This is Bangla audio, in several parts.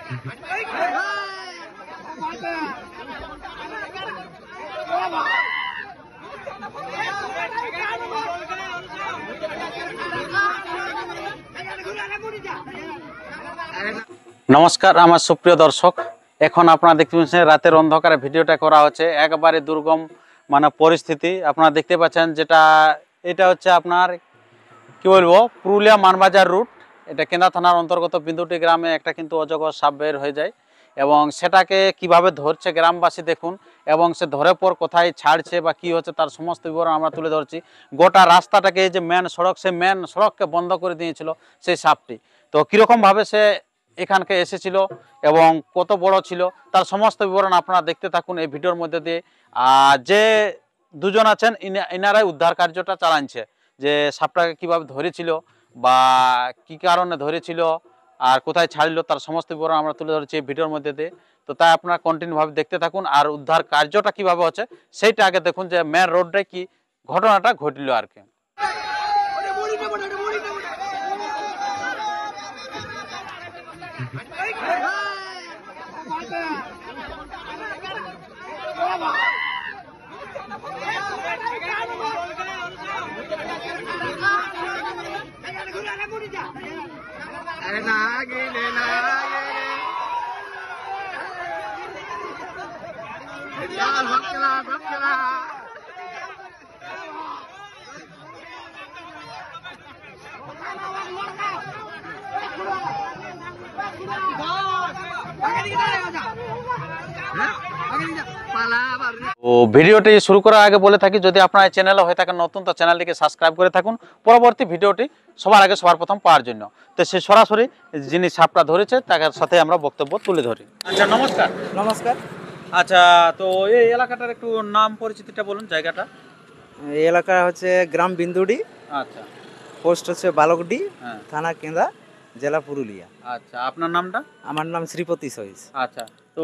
नमस्कार आमार सुप्रिय दर्शक এখন আপনারা দেখতে পাচ্ছেন রাতের অন্ধকারে ভিডিওটা করা হচ্ছে একবারে দুর্গম মানে পরিস্থিতি আপনারা দেখতে পাচ্ছেন যেটা এটা হচ্ছে আপনার কি বলবো পুরুলিয়া মানবাজার রুট এটা কেন্দ্রা থানার অন্তর্গত বিন্দুটি গ্রামে একটা কিন্তু অজগর সাপ বের হয়ে যায় এবং সেটাকে কিভাবে ধরছে গ্রামবাসী দেখুন এবং সে ধরে পর কোথায় ছাড়ছে বা কি হচ্ছে তার সমস্ত বিবরণ আমরা তুলে ধরছি গোটা রাস্তাটাকে যে মেন সড়ক সেই মেন সড়ককে বন্ধ করে দিয়েছিল সেই সাপটি তো কিরকম ভাবে সে এখানকে এসেছিল এবং কত বড় ছিল তার সমস্ত বিবরণ আপনারা দেখতে থাকুন এই ভিডিওর মধ্যে দিয়ে যে দুজন আছেন ইনারাই উদ্ধার কার্যটা চালাচ্ছে যে সাপটাকে কিভাবে ধরেছিল বা কি কারণে ধরেছিল আর কোথায় ছাড়লো তার সমস্ত বিবরণ আমরা তুলে ধরেছি এই ভিডিওর মধ্যে দিয়ে তো তাই আপনারা কন্টিনিউ ভাবে দেখতে থাকুন আর উদ্ধার কার্যটা কিভাবে হচ্ছে সেইটা আগে দেখুন যে মেন রোডে কি ঘটনাটা ঘটলো আর কি তো ভিডিওটি শুরু করার আগে বলে থাকি যদি আপনার এই চ্যানেলে হয়ে থাকেন নতুন তো চ্যানেলটিকে সাবস্ক্রাইব করে থাকুন পরবর্তী ভিডিওটি সবার আগে সবার প্রথম পাওয়ার জন্য তো সে সরাসরি যিনি সাপটা ধরেছে তার সাথে আমরা বক্তব্য তুলে ধরি আচ্ছা নমস্কার নমস্কার। আচ্ছা তো এই এলাকাটার একটু নাম পরিচিতিটা বলুন জায়গাটা এই এলাকা হচ্ছে গ্রাম বিন্দুডি, আচ্ছা পোস্ট হচ্ছে বালকডি, হ্যাঁ থানা কেন্দ্রা, জেলা পুরুলিয়া। আচ্ছা আপনার নামটা আমার নাম শ্রীপতি সহিস। আচ্ছা তো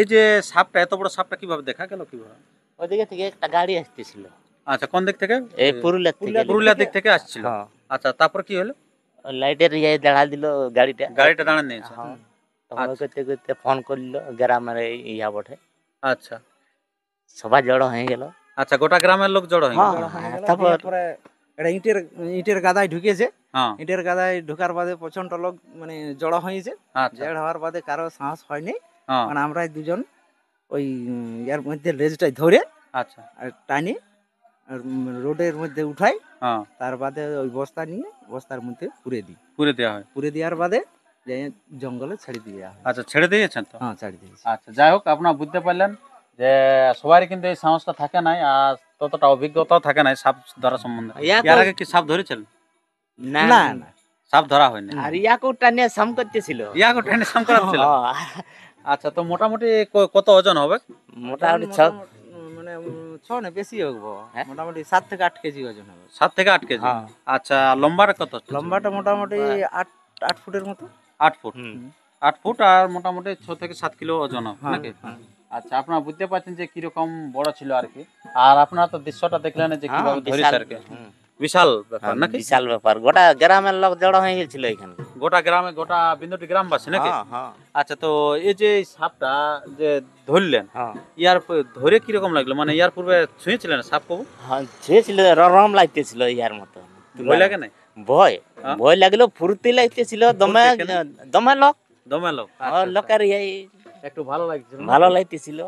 এই যে সাপটা এত বড় সাপটা কিভাবে দেখা গেল কিভাবে ওইদিকে থেকে একটা গাড়ি আসতেছিল। আচ্ছা কোন দিক থেকে এই পুরুলিয়া থেকে পুরুলিয়া দিক থেকে আসছিল হ্যাঁ। আচ্ছা তারপর কি হলো লাইটের ইয়ে দাঁড়া দিল গাড়িটা দাঁড়ান নিয়েছে হ্যাঁ। তখন করতে করতে ফোন করলো গ্রামের ইয়া বটে, আচ্ছা সবাই জড়ো হয়ে গেল। আচ্ছা গোটা গ্রামের লোক জড়ো হয়ে গেল তারপরে এটা ইটের গাদায় ঢুকেছে। হ্যাঁ ইটের গাদায় ঢোকার বাদে প্রচন্ড লোক মানে জড়ো হয়েছে। আচ্ছা জড় হওয়ার বাদে কারো সাহস হয়নি, হ্যাঁ মানে আমরা দুজন ওই ইয়ার মধ্যে লেজটাই ধরে আচ্ছা আর টানি আর রোডের মধ্যে উঠাই, হ্যাঁ তার বাদে ওই বস্তা নিয়ে বস্তার মধ্যে পুরে দিই। পুরে দেওয়া হয় পুরে দেওয়ার বাদে যে জঙ্গলে ছেড়ে দেওয়া হয়। আচ্ছা ছেড়ে দিয়েছেন তো হ্যাঁ ছেড়ে দিয়েছি। আচ্ছা যাই হোক আপনারা বুঝতে পারলেন যে সবারই কিন্তু এই সাহসটা থাকে নাই আর ততটা অভিজ্ঞতাও থাকে নাই সাপ ধরা সম্বন্ধে এর আগে কি সাপ ধরেছেন না না না সাপ ধরা হয়নি আর ইয়াকে টানিয়ে সাম করতেছিল। ইয়াকে ট্রেনে সাম করাচ্ছিল আচ্ছা তো মোটামুটি কত ওজন হবে মোটামুটি মানে ছ না বেশি হবে, হ্যাঁ? মোটামুটি 7 থেকে 8 কেজি ওজন হবে। 7 থেকে 8 কেজি হ্যাঁ। আচ্ছা লম্বাটা কত লম্বাটা মোটামুটি 8 ফুটের মতো। 8 ফুট 8 ফুট আর মোটামুটি 6 থেকে 7 কিলো ওজন হবে হ্যাঁ, নাকি হ্যাঁ। আচ্ছা আপনারা বুঝতে পারছেন যে কিরকম বড় ছিল আর কি আর আপনারা তো দৃশ্যটা দেখলেন যে কিভাবে ধরেছে আর কি বিশাল ব্যাপার নাকি বিশাল ব্যাপার, গোটা গ্রামের লোক জড়ো হয়ে গেছিল এখানে। গোটা গ্রামে গোটা বিন্দুটি গ্রামবাসী নাকি হ্যাঁ হ্যাঁ আচ্ছা তো এই যে এই সাপটা যে ধরলেন হ্যাঁ ধরে কিরকম লাগলো মানে ইয়ার পূর্বে ছুঁয়েছিলেন সাপ কবু হ্যাঁ ছিল রম লাগতেছিল ইয়ার মতো। ভয় লাগে না ভয় হ্যাঁ? ভয় লাগলো, ফুর্তি লাগতেছিল, দমে ফুর্তি কেন? দমে লোক দমে লোক লোকের ইয়ে একটু ভালো লাগছিল না? ভালো লাগতেছিল।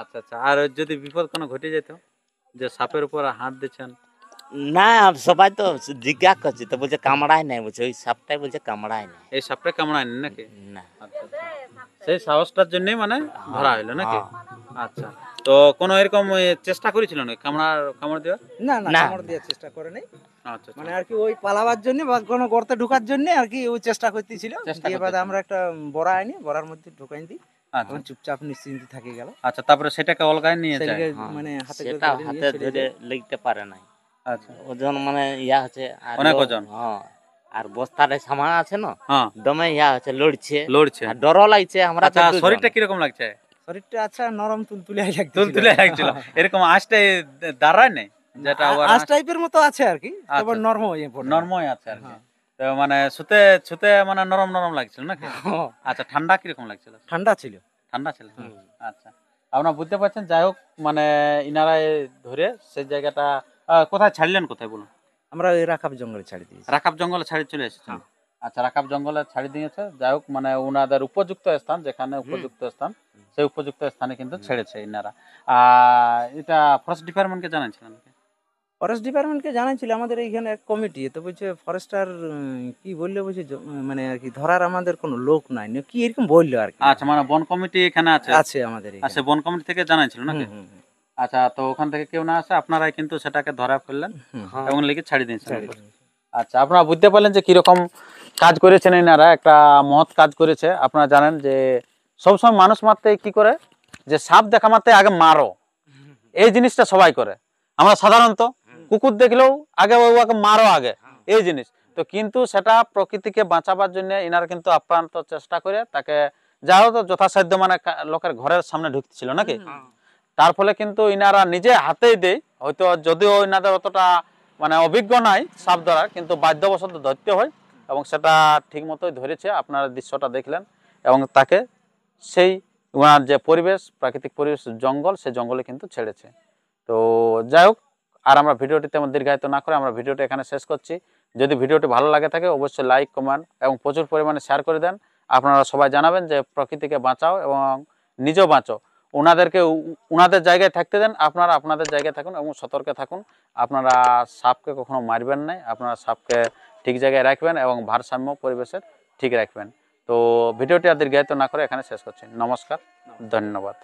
আচ্ছা আচ্ছা আর যদি বিপদ কোনো ঘটে যেত যে সাপের উপর হাত দিচ্ছেন না সবাই তো জিজ্ঞাসা করছে তো বলছে কামড়ায় নাই, বলছে ওই সাপটাই বলছে কামড়ায় নাই। এই সাপটা কামড়ায়নি নাকি না আচ্ছা আচ্ছা। সেই সাহসটার জন্যই মানে ধরা হইলো নাকি আচ্ছা তো কোনো এরকম চেষ্টা করেছিল না কামড় দেওয়ার না না না। কামড় দেওয়ার চেষ্টা করে নাই, আচ্ছা মানে আর কি ওই পালাবার জন্য বা কোনো গর্তে ঢোকার জন্য আর কি ওই চেষ্টা করতেছিল। চেষ্টা দিয়ে বাদে করতেছিল। আমরা একটা বড়া আনি, বড়ার মধ্যে ঢোকাই দিই, আচ্ছা তখন চুপচাপ নিশ্চিন্তে থাকে গেল। আচ্ছা তারপরে সেটাকে অলগায় নিয়ে যায় সেটাকে হ্যাঁ, মানে হাতে করে সেটা ধরে নিয়ে হাতে ছেড়ে ধরে দেয়। লিখতে পারে নাই, আচ্ছা ওজন মানে ইয়া আছে আর অনেক ওজন। হ্যাঁ আর বস্তার সামান আছে না হ্যাঁ দমে ইয়া আছে লড়ছে লড়ছে আর ডরও লাগছে। আমরা তো আচ্ছা দুজন। শরীরটা কিরকম লাগছে শরীরটা আচ্ছা নরম তুলতুলে লাগছে, তুলতুলে লাগছিল এরকম আঁশটাই দাঁড়ায় নেই যেটা আঁশ টাইপের মতো আছে আর কি, তবে আচ্ছা। নরম হয়ে পড়ে। নরমই আছে আর কি তো মানে শুতে শুতে মানে নরম নরম লাগছিল নাকি? আচ্ছা, ঠান্ডা কিরকম লাগছিল? ঠান্ডা ছিল। ঠান্ডা ছিল। আচ্ছা, আপনারা বুঝতে পারছেন। যাই হোক, মানে ইনারাই ধরে সেই জায়গাটা কোথায় ছাড়লেন, কোথায় বলুন? আমরা ওই রাখাব জঙ্গলে ছাড়ি দিয়েছি। রাকাব জঙ্গলে ছাড়ি চলে এসেছেন। হ্যাঁ। আচ্ছা, রাকাব জঙ্গলে ছাড়ি দিয়েছে। যাই হোক, মানে ওনাদের উপযুক্ত স্থান, যেখানে উপযুক্ত স্থান, সেই উপযুক্ত স্থানে কিন্তু ছেড়েছে ইনারা। এটা ফরেস্ট ডিপার্টমেন্টকে জানাচ্ছিলেন নাকি? ফরেস্ট ডিপার্টমেন্টকে জানাইছিল আমাদের এইখানে এক কমিটি, তো বলছে ফরেস্টার কি বললো, বলছে মানে আর কি ধরার আমাদের কোনো লোক নাই না, কি এরকম বললো আর কি। আচ্ছা, মানে বন কমিটি এখানে আছে? আছে আমাদের এখানে। আচ্ছা, বন কমিটি থেকে জানাইছিল নাকি? হুম, হুম, হুম। আচ্ছা, তো ওখান থেকে কেউ না আসে, আপনারাই কিন্তু সেটাকে ধরা ফেললেন এবং লিখে ছাড়ি দিয়েছেন। ছাড়ি দিয়েছি। আচ্ছা, আপনারা বুঝতে পারলেন যে কিরকম কাজ করেছেন এনারা, একটা মহৎ কাজ করেছে। আপনারা জানেন যে সবসময় মানুষ মারতে কি করে, যে সাপ দেখা মারতে আগে মারো, এই জিনিসটা সবাই করে। আমরা সাধারণত কুকুর দেখলেও আগে ওকে মারো আগে, এই জিনিস তো। কিন্তু সেটা প্রকৃতিকে বাঁচাবার জন্য ইনারা কিন্তু আপ্রান্ত চেষ্টা করে তাকে যা হতো যথাসাধ্য, মানে লোকের ঘরের সামনে ঢুকছিল নাকি? তার ফলে কিন্তু ইনারা নিজে হাতেই দেয়, হয়তো যদিও ইনাদের অতটা মানে অভিজ্ঞ নাই সাপ ধরার, কিন্তু বাধ্যবশত ধরতে হয় এবং সেটা ঠিক মতোই ধরেছে। আপনারা দৃশ্যটা দেখলেন এবং তাকে সেই ওনার যে পরিবেশ, প্রাকৃতিক পরিবেশ জঙ্গল, সেই জঙ্গলে কিন্তু ছেড়েছে। তো যাই হোক, আর আমরা ভিডিওটি তেমন দীর্ঘায়িত না করে আমরা ভিডিওটি এখানে শেষ করছি। যদি ভিডিওটি ভালো লাগে থাকে অবশ্যই লাইক, কমেন্ট এবং প্রচুর পরিমাণে শেয়ার করে দেন। আপনারা সবাই জানাবেন যে প্রকৃতিকে বাঁচাও এবং নিজেও বাঁচো। ওনাদেরকে ওনাদের জায়গায় থাকতে দেন, আপনারা আপনাদের জায়গায় থাকুন এবং সতর্কে থাকুন। আপনারা সাপকে কখনো মারবেন না, আপনারা সাপকে ঠিক জায়গায় রাখবেন এবং ভারসাম্য পরিবেশের ঠিক রাখবেন। তো ভিডিওটি আর দীর্ঘায়িত না করে এখানে শেষ করছি। নমস্কার, ধন্যবাদ।